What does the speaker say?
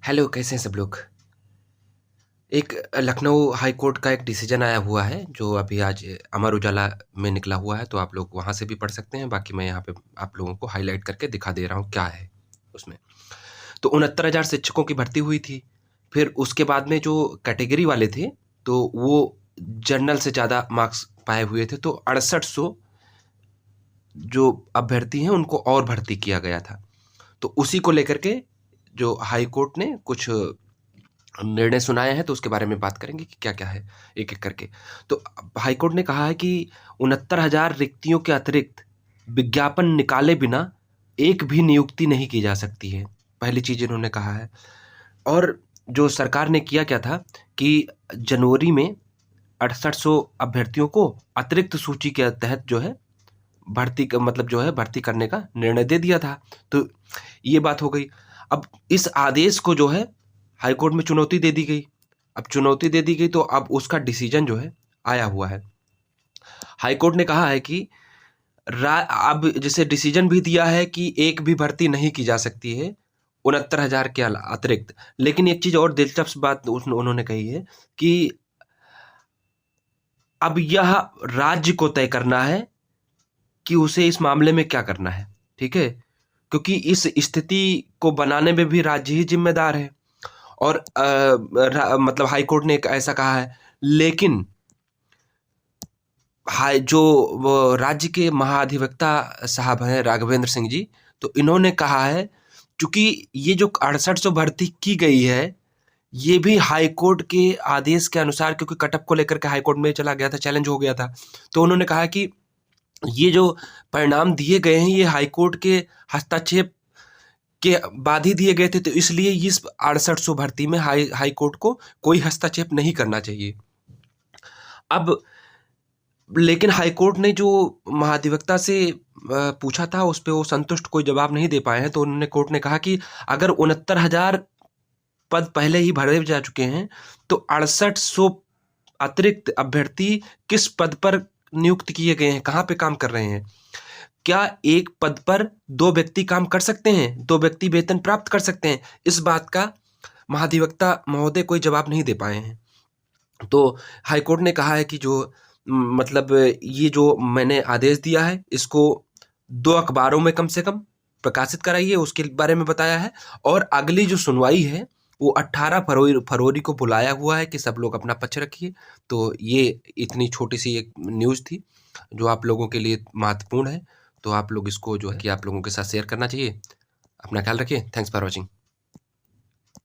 Hello, कैसे हैं सब लोग? एक लखनऊ हाई कोर्ट का एक डिसीजन आया हुआ है, जो अभी आज अमर उजाला में निकला हुआ है, तो आप लोग वहाँ से भी पढ़ सकते हैं। बाकी मैं यहाँ पे आप लोगों को हाइलाइट करके दिखा दे रहा हूँ क्या है उसमें। तो 69,000 शिक्षकों की भर्ती हुई थी। फिर उसके बाद में जो कैटेगरी वाले थे, तो वो जनरल से ज़्यादा मार्क्स पाए हुए थे, तो 6800 जो अभ्यर्थी हैं उनको और भर्ती किया गया था। तो उसी को लेकर के जो हाई कोर्ट ने कुछ निर्णय सुनाए हैं, तो उसके बारे में बात करेंगे कि क्या-क्या है, एक-एक करके। तो हाई कोर्ट ने कहा है कि 69,000 रिक्तियों के अतिरिक्त विज्ञापन निकाले बिना एक भी नियुक्ति नहीं की जा सकती है। पहली चीज़ इन्होंने कहा है। और जो सरकार ने किया क्या था कि जनवरी में 6800 अभ्यर्थियों को अतिरिक्त सूची के तहत जो है भर्ती क मतलब जो है भर्ती करने का निर्णय दे दिया था। तो ये बात हो गई। अब इस आदेश को जो है हाई कोर्ट में चुनौती दे दी गई। अब चुनौती दे दी गई तो अब उसका डिसीजन जो है आया हुआ है। हाई कोर्ट ने कहा है कि रा अब जैसे डिसीजन भी दिया है कि एक भी भर्ती नहीं की जा सकती है 69,000 के अतिरिक्त। लेकिन एक चीज़ और दिलचस्प बात उन्होंने कही है कि अब यह राज्य को तय करना है कि उसे इस मामले में क्या करना है, ठीक है? क्योंकि इस स्थिति को बनाने में भी राज्य ही ज़िम्मेदार है। और मतलब हाई कोर्ट ने एक ऐसा कहा है। लेकिन हाई जो वो राज्य के महाधिवक्ता साहब हैं राघवेंद्र सिंह जी, तो इन्होंने कहा है चूँकि ये जो 6800 भर्ती की गई है, ये भी हाई कोर्ट के आदेश के अनुसार, क्योंकि कटअप को लेकर के हाई कोर्ट में चला गया था, चैलेंज हो गया था। तो उन्होंने कहा कि ये जो परिणाम दिए गए हैं, ये हाई कोर्ट के हस्तक्षेप के बाद ही दिए गए थे, तो इसलिए इस 6800 भर्ती में हाई कोर्ट को कोई हस्तक्षेप नहीं करना चाहिए। अब लेकिन हाई कोर्ट ने जो महाधिवक्ता से पूछा था, उस पे वो संतुष्ट कोई जवाब नहीं दे पाए हैं। तो उन्होंने कोर्ट ने कहा कि अगर 69,000 पद पहले ही भरे जा चुके हैं, तो 6800 अतिरिक्त अभ्यर्थी किस पद पर नियुक्त किए गए हैं, कहाँ पे काम कर रहे हैं? क्या एक पद पर 2 व्यक्ति काम कर सकते हैं? 2 व्यक्ति वेतन प्राप्त कर सकते हैं? इस बात का महाधिवक्ता महोदय कोई जवाब नहीं दे पाए हैं। तो हाई कोर्ट ने कहा है कि जो मतलब ये जो मैंने आदेश दिया है, इसको 2 अखबारों में कम से कम प्रकाशित कराइए, उसके बारे में बताया है। और अगली जो सुनवाई है, वो 18 फरवरी को बुलाया हुआ है कि सब लोग अपना पक्ष रखिए। तो ये इतनी छोटी-सी एक न्यूज़ थी, जो आप लोगों के लिए महत्वपूर्ण है। तो आप लोग इसको जो है कि आप लोगों के साथ शेयर करना चाहिए। अपना ख्याल रखिए। Thanks for watching.